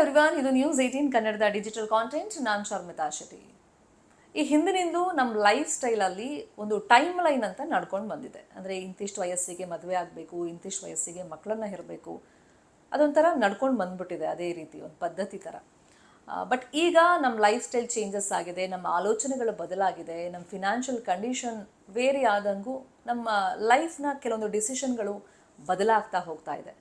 Everyone, ಇದು news 18 ಕನ್ನಡದ digital content. ನಾನು ಶರ್ಮಿತಾ ಶೆಟ್ಟಿ. ಈ ಹಿಂದಿನಿಂದು ನಮ್ಮ ಲೈಫ್ ಸ್ಟೈಲಲ್ಲಿ ಒಂದು ಟೈಮ್ ಲೈನ್ ಅಂತ ನಡ್ಕೊಂಡು ಬಂದಿದೆ. ಅಂದರೆ ಇಂತಿಷ್ಟು ವಯಸ್ಸಿಗೆ ಮದುವೆ ಆಗಬೇಕು, ಇಂತಿಷ್ಟು ವಯಸ್ಸಿಗೆ ಮಕ್ಕಳನ್ನ ಇರಬೇಕು, ಅದೊಂಥರ ನಡ್ಕೊಂಡು ಬಂದ್ಬಿಟ್ಟಿದೆ. ಅದೇ ರೀತಿ ಒಂದು ಪದ್ಧತಿ ಥರ. ಬಟ್ ಈಗ ನಮ್ಮ ಲೈಫ್ ಸ್ಟೈಲ್ ಚೇಂಜಸ್ ಆಗಿದೆ, ನಮ್ಮ ಆಲೋಚನೆಗಳು ಬದಲಾಗಿದೆ, ನಮ್ಮ ಫಿನಾನ್ಷಿಯಲ್ ಕಂಡೀಷನ್ ವೇರಿ ಆದಂಗೂ ನಮ್ಮ ಲೈಫ್ನ ಕೆಲವೊಂದು ಡಿಸಿಷನ್ಗಳು ಬದಲಾಗ್ತಾ ಹೋಗ್ತಾ ಇದೆ.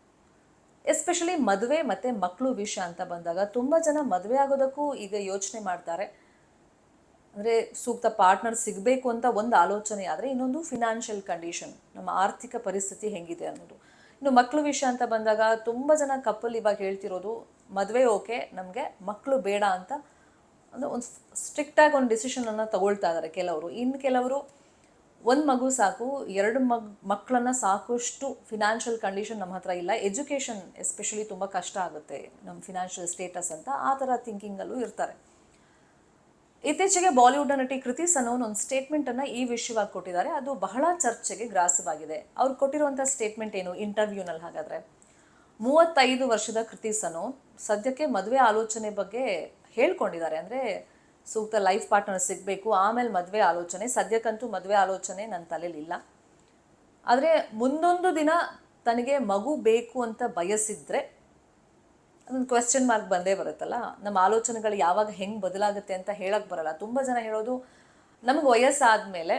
ಎಸ್ಪೆಷಲಿ ಮದುವೆ ಮತ್ತು ಮಕ್ಕಳು ವಿಷಯ ಅಂತ ಬಂದಾಗ ತುಂಬ ಜನ ಮದುವೆ ಆಗೋದಕ್ಕೂ ಈಗ ಯೋಚನೆ ಮಾಡ್ತಾರೆ. ಅಂದರೆ ಸೂಕ್ತ ಪಾರ್ಟ್ನರ್ ಸಿಗಬೇಕು ಅಂತ ಒಂದು ಆಲೋಚನೆ ಆದರೆ, ಇನ್ನೊಂದು ಫಿನಾನ್ಷಿಯಲ್ ಕಂಡೀಷನ್, ನಮ್ಮ ಆರ್ಥಿಕ ಪರಿಸ್ಥಿತಿ ಹೆಂಗಿದೆ ಅನ್ನೋದು. ಇನ್ನು ಮಕ್ಕಳು ವಿಷಯ ಅಂತ ಬಂದಾಗ ತುಂಬ ಜನ ಕಪಲ್ ಇವಾಗ ಹೇಳ್ತಿರೋದು, ಮದುವೆ ಓಕೆ, ನಮಗೆ ಮಕ್ಕಳು ಬೇಡ ಅಂತ ಅಂದರೆ ಒಂದು ಸ್ಟ್ರಿಕ್ಟಾಗಿ ಒಂದು ಡಿಸಿಷನನ್ನು ತಗೊಳ್ತಾ ಇದ್ದಾರೆ ಕೆಲವರು. ಇನ್ನು ಕೆಲವರು ಒಂದು ಮಗು ಸಾಕು, ಎರಡು ಮಕ್ಕಳನ್ನು ಸಾಕಷ್ಟು ಫಿನಾನ್ಷಿಯಲ್ ಕಂಡೀಷನ್ ನಮ್ಮ ಹತ್ರ ಇಲ್ಲ, ಎಜುಕೇಷನ್ ಎಸ್ಪೆಷಲಿ ತುಂಬ ಕಷ್ಟ ಆಗುತ್ತೆ ನಮ್ಮ ಫಿನಾನ್ಷಿಯಲ್ ಸ್ಟೇಟಸ್ ಅಂತ ಆ ಥರ ಥಿಂಕಿಂಗಲ್ಲೂ ಇರ್ತಾರೆ. ಇತ್ತೀಚೆಗೆ ಬಾಲಿವುಡ್ ನಟಿ ಕೃತಿ ಸನೋನ್ ಒಂದು ಸ್ಟೇಟ್ಮೆಂಟನ್ನು ಈ ವಿಷಯವಾಗಿ ಕೊಟ್ಟಿದ್ದಾರೆ. ಅದು ಬಹಳ ಚರ್ಚೆಗೆ ಗ್ರಾಸವಾಗಿದೆ. ಅವ್ರು ಕೊಟ್ಟಿರುವಂಥ ಸ್ಟೇಟ್ಮೆಂಟ್ ಏನು ಇಂಟರ್ವ್ಯೂನಲ್ಲಿ? ಹಾಗಾದರೆ 35 ವರ್ಷದ ಕೃತಿ ಸನೋನ್ ಸದ್ಯಕ್ಕೆ ಮದುವೆ ಆಲೋಚನೆ ಬಗ್ಗೆ ಹೇಳ್ಕೊಂಡಿದ್ದಾರೆ. ಅಂದರೆ ಸೂಕ್ತ ಲೈಫ್ ಪಾರ್ಟ್ನರ್ ಸಿಗಬೇಕು, ಆಮೇಲೆ ಮದುವೆ ಆಲೋಚನೆ. ಸದ್ಯಕ್ಕಂತೂ ಮದುವೆ ಆಲೋಚನೆ ನನ್ನ ತಲೆಯಲ್ಲಿಲ್ಲ. ಆದರೆ ಮುಂದೊಂದು ದಿನ ತನಗೆ ಮಗು ಬೇಕು ಅಂತ ಬಯಸಿದ್ರೆ ಅದೊಂದು ಕ್ವೆಶ್ಚನ್ ಮಾರ್ಕ್ ಬಂದೇ ಬರುತ್ತಲ್ಲ. ನಮ್ಮ ಆಲೋಚನೆಗಳು ಯಾವಾಗ ಹೆಂಗೆ ಬದಲಾಗುತ್ತೆ ಅಂತ ಹೇಳಕ್ಕೆ ಬರಲ್ಲ. ತುಂಬ ಜನ ಹೇಳೋದು ನಮಗೆ ವಯಸ್ಸಾದಮೇಲೆ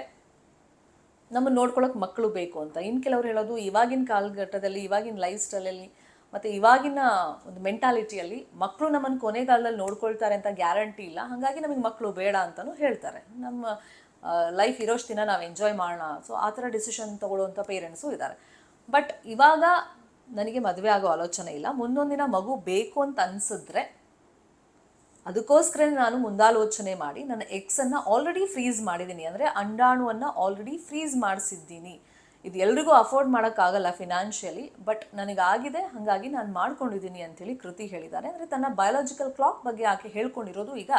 ನಮ್ಮನ್ನು ನೋಡ್ಕೊಳ್ಳೋಕೆ ಮಕ್ಕಳು ಬೇಕು ಅಂತ. ಇನ್ನು ಕೆಲವರು ಹೇಳೋದು ಇವಾಗಿನ ಕಾಲಘಟ್ಟದಲ್ಲಿ, ಇವಾಗಿನ ಲೈಫ್ ಸ್ಟೈಲಲ್ಲಿ ಮತ್ತು ಇವಾಗಿನ ಒಂದು ಮೆಂಟಾಲಿಟಿಯಲ್ಲಿ ಮಕ್ಕಳು ನಮ್ಮನ್ನು ಕೊನೆಗಾಲದಲ್ಲಿ ನೋಡ್ಕೊಳ್ತಾರೆ ಅಂತ ಗ್ಯಾರಂಟಿ ಇಲ್ಲ, ಹಾಗಾಗಿ ನಮಗೆ ಮಕ್ಕಳು ಬೇಡ ಅಂತಲೂ ಹೇಳ್ತಾರೆ. ನಮ್ಮ ಲೈಫ್ ಇರೋಷ್ಟು ದಿನ ನಾವು ಎಂಜಾಯ್ ಮಾಡೋಣ, ಸೊ ಆ ಥರ ಡಿಸಿಷನ್ ತೊಗೊಳ್ಳೋವಂಥ ಪೇರೆಂಟ್ಸು ಇದ್ದಾರೆ. ಬಟ್ ಇವಾಗ ನನಗೆ ಮದುವೆ ಆಗೋ ಆಲೋಚನೆ ಇಲ್ಲ, ಮುಂದೊಂದು ದಿನ ಮಗು ಬೇಕು ಅಂತ ಅನಿಸಿದ್ರೆ ಅದಕ್ಕೋಸ್ಕರ ನಾನು ಮುಂದಾಲೋಚನೆ ಮಾಡಿ ನನ್ನ ಎಕ್ಸನ್ನು ಆಲ್ರೆಡಿ ಫ್ರೀಸ್ ಮಾಡಿದ್ದೀನಿ. ಅಂದರೆ ಅಂಡಾಣುವನ್ನು ಆಲ್ರೆಡಿ ಫ್ರೀಸ್ ಮಾಡಿಸಿದ್ದೀನಿ. ಇದು ಎಲ್ರಿಗೂ ಅಫೋರ್ಡ್ ಮಾಡೋಕ್ಕಾಗಲ್ಲ ಫಿನಾನ್ಷಿಯಲಿ, ಬಟ್ ನನಗಾಗಿದೆ, ಹಾಗಾಗಿ ನಾನು ಮಾಡ್ಕೊಂಡಿದ್ದೀನಿ ಅಂಥೇಳಿ ಕೃತಿ ಹೇಳಿದ್ದಾರೆ. ಅಂದರೆ ತನ್ನ ಬಯಾಲಜಿಕಲ್ ಕ್ಲಾಕ್ ಬಗ್ಗೆ ಆಕೆ ಹೇಳ್ಕೊಂಡಿರೋದು ಈಗ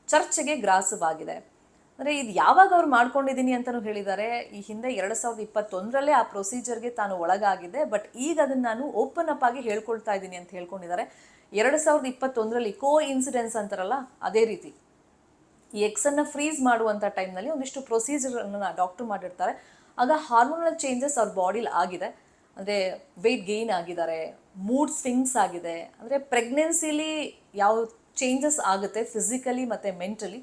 ಚರ್ಚೆಗೆ ಗ್ರಾಸವಾಗಿದೆ. ಅಂದರೆ ಇದು ಯಾವಾಗ ಅವ್ರು ಮಾಡ್ಕೊಂಡಿದ್ದೀನಿ ಅಂತಲೂ ಹೇಳಿದ್ದಾರೆ. ಈ ಹಿಂದೆ 2021ರಲ್ಲೇ ಆ ಪ್ರೊಸೀಜರ್ಗೆ ತಾನು ಒಳಗಾಗಿದೆ, ಬಟ್ ಈಗ ಅದನ್ನು ನಾನು ಓಪನ್ ಅಪ್ ಆಗಿ ಹೇಳ್ಕೊಳ್ತಾ ಇದ್ದೀನಿ ಅಂತ ಹೇಳ್ಕೊಂಡಿದ್ದಾರೆ. 2021ರಲ್ಲಿ ಇನ್ಸಿಡೆನ್ಸ್ ಅಂತಾರಲ್ಲ, ಅದೇ ರೀತಿ ಈ ಎಕ್ಸನ್ನು ಫ್ರೀಸ್ ಮಾಡುವಂಥ ಟೈಮ್ನಲ್ಲಿ ಒಂದಿಷ್ಟು ಪ್ರೊಸೀಜರನ್ನು ಡಾಕ್ಟರ್ ಮಾಡಿರ್ತಾರೆ. ಆಗ ಹಾರ್ಮೋನಲ್ ಚೇಂಜಸ್ ಅವ್ರ ಬಾಡಿಲಿ ಆಗಿದೆ. ಅಂದರೆ ವೆಯ್ಟ್ ಗೇನ್ ಆಗಿದ್ದಾರೆ, ಮೂಡ್ ಸ್ವಿಂಗ್ಸ್ ಆಗಿದೆ. ಅಂದರೆ ಪ್ರೆಗ್ನೆನ್ಸಿಲಿ ಯಾವ ಚೇಂಜಸ್ ಆಗುತ್ತೆ ಫಿಸಿಕಲಿ ಮತ್ತು ಮೆಂಟಲಿ,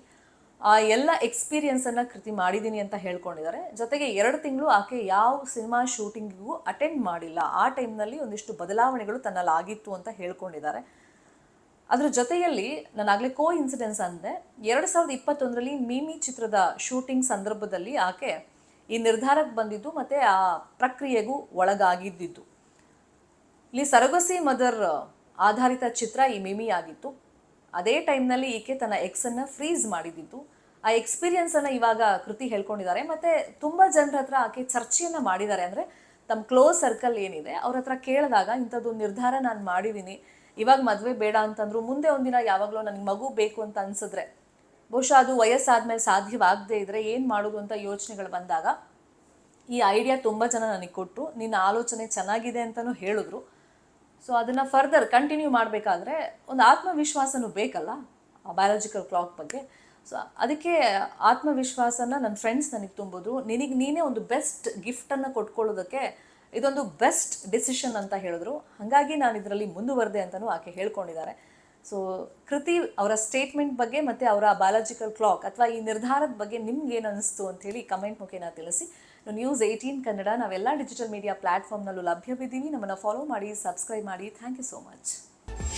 ಆ ಎಲ್ಲ ಎಕ್ಸ್ಪೀರಿಯನ್ಸನ್ನು ಕೃತಿ ಮಾಡಿದ್ದೀನಿ ಅಂತ ಹೇಳ್ಕೊಂಡಿದ್ದಾರೆ. ಜೊತೆಗೆ 2 ತಿಂಗಳು ಆಕೆ ಯಾವ ಸಿನಿಮಾ ಶೂಟಿಂಗಿಗೂ ಅಟೆಂಡ್ ಮಾಡಿಲ್ಲ. ಆ ಟೈಮ್ನಲ್ಲಿ ಒಂದಿಷ್ಟು ಬದಲಾವಣೆಗಳು ತನ್ನಲ್ಲಿ ಆಗಿತ್ತು ಅಂತ ಹೇಳ್ಕೊಂಡಿದ್ದಾರೆ. ಅದ್ರ ಜೊತೆಯಲ್ಲಿ ನಾನಾಗಲೇ ಇನ್ಸಿಡೆನ್ಸ್ ಅಂದೆ, 2021ರಲ್ಲಿ ಮೀಮಿ ಚಿತ್ರದ ಶೂಟಿಂಗ್ ಸಂದರ್ಭದಲ್ಲಿ ಆಕೆ ಈ ನಿರ್ಧಾರಕ್ಕೆ ಬಂದಿದ್ದು ಮತ್ತು ಆ ಪ್ರಕ್ರಿಯೆಗೂ ಒಳಗಾಗಿದ್ದಿದ್ದು. ಇಲ್ಲಿ ಸರಗಸಿ ಮದರ್ ಆಧಾರಿತ ಚಿತ್ರ ಈ ಮಿಮಿ ಆಗಿತ್ತು. ಅದೇ ಟೈಮ್ನಲ್ಲಿ ಈಕೆ ತನ್ನ ಎಕ್ಸನ್ನು ಫ್ರೀಸ್ ಮಾಡಿದ್ದಿತ್ತು. ಆ ಎಕ್ಸ್ಪೀರಿಯನ್ಸನ್ನು ಇವಾಗ ಕೃತಿ ಹೇಳ್ಕೊಂಡಿದ್ದಾರೆ. ಮತ್ತು ತುಂಬ ಜನರ ಹತ್ರ ಆಕೆ ಚರ್ಚೆಯನ್ನು ಮಾಡಿದ್ದಾರೆ. ಅಂದರೆ ತಮ್ಮ ಕ್ಲೋಸ್ ಸರ್ಕಲ್ ಏನಿದೆ ಅವ್ರ ಹತ್ರ ಕೇಳಿದಾಗ ಇಂಥದ್ದು ನಿರ್ಧಾರ ನಾನು ಮಾಡಿದ್ದೀನಿ, ಇವಾಗ ಮದುವೆ ಬೇಡ ಅಂತಂದ್ರು, ಮುಂದೆ ಒಂದಿನ ಯಾವಾಗಲೂ ನನಗೆ ಮಗು ಬೇಕು ಅಂತ ಅನಿಸಿದ್ರೆ, ಬಹುಶಃ ಅದು ವಯಸ್ಸಾದ್ಮೇಲೆ ಸಾಧ್ಯವಾಗದೇ ಇದ್ದರೆ ಏನು ಮಾಡೋದು ಅಂತ ಯೋಚನೆಗಳು ಬಂದಾಗ ಈ ಐಡಿಯಾ ತುಂಬ ಜನ ನನಗೆ ಕೊಟ್ಟು, ನಿನ್ನ ಆಲೋಚನೆ ಚೆನ್ನಾಗಿದೆ ಅಂತಲೂ ಹೇಳಿದ್ರು. ಸೊ ಅದನ್ನು ಫರ್ದರ್ ಕಂಟಿನ್ಯೂ ಮಾಡಬೇಕಾದ್ರೆ ಒಂದು ಆತ್ಮವಿಶ್ವಾಸನೂ ಬೇಕಲ್ಲ ಆ ಬಯಾಲಜಿಕಲ್ ಕ್ಲಾಕ್ ಬಗ್ಗೆ. ಸೊ ಅದಕ್ಕೆ ಆತ್ಮವಿಶ್ವಾಸನ ನನ್ನ ಫ್ರೆಂಡ್ಸ್ ನನಗೆ ತುಂಬಿದ್ರು. ನೀನೇ ಒಂದು ಬೆಸ್ಟ್ ಗಿಫ್ಟನ್ನು ಕೊಟ್ಕೊಳ್ಳೋದಕ್ಕೆ ಇದೊಂದು ಬೆಸ್ಟ್ ಡಿಸಿಷನ್ ಅಂತ ಹೇಳಿದ್ರು. ಹಾಗಾಗಿ ನಾನು ಇದರಲ್ಲಿ ಮುಂದುವರೆದೆ ಅಂತಲೂ ಆಕೆ ಹೇಳ್ಕೊಂಡಿದ್ದಾರೆ. ಸೊ ಕೃತಿ ಅವರ ಸ್ಟೇಟ್ಮೆಂಟ್ ಬಗ್ಗೆ ಮತ್ತು ಅವರ ಬಯಾಲಜಿಕಲ್ ಕ್ಲಾಕ್ ಅಥವಾ ಈ ನಿರ್ಧಾರದ ಬಗ್ಗೆ ನಿಮ್ಗೆ ಏನು ಅನಿಸ್ತು ಅಂಥೇಳಿ ಕಮೆಂಟ್ ಮುಖೇನ ತಿಳಿಸಿ. ನ್ಯೂಸ್ 18 ಕನ್ನಡ ನಾವೆಲ್ಲ ಡಿಜಿಟಲ್ ಮೀಡಿಯಾ ಪ್ಲಾಟ್ಫಾರ್ಮ್ನಲ್ಲೂ ಲಭ್ಯವಿದ್ದೀವಿ. ನಮ್ಮನ್ನು ಫಾಲೋ ಮಾಡಿ, ಸಬ್ಸ್ಕ್ರೈಬ್ ಮಾಡಿ. Thank you so much.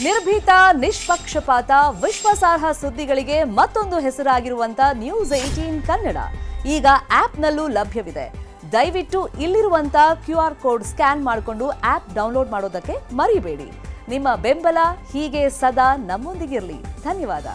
ನಿರ್ಭೀತ, ನಿಷ್ಪಕ್ಷಪಾತ, ವಿಶ್ವಾಸಾರ್ಹ ಸುದ್ದಿಗಳಿಗೆ ಮತ್ತೊಂದು ಹೆಸರಾಗಿರುವಂಥ ನ್ಯೂಸ್ 18 ಕನ್ನಡ ಈಗ ಆ್ಯಪ್ನಲ್ಲೂ ಲಭ್ಯವಿದೆ. ದಯವಿಟ್ಟು ಇಲ್ಲಿರುವಂಥ QR ಕೋಡ್ ಸ್ಕ್ಯಾನ್ ಮಾಡಿಕೊಂಡು ಆ್ಯಪ್ ಡೌನ್ಲೋಡ್ ಮಾಡೋದಕ್ಕೆ ಮರಿಬೇಡಿ. ನಿಮ್ಮ ಬೆಂಬಲ ಹೀಗೆ ಸದಾ ನಮ್ಮೊಂದಿಗಿರಲಿ. ಧನ್ಯವಾದ.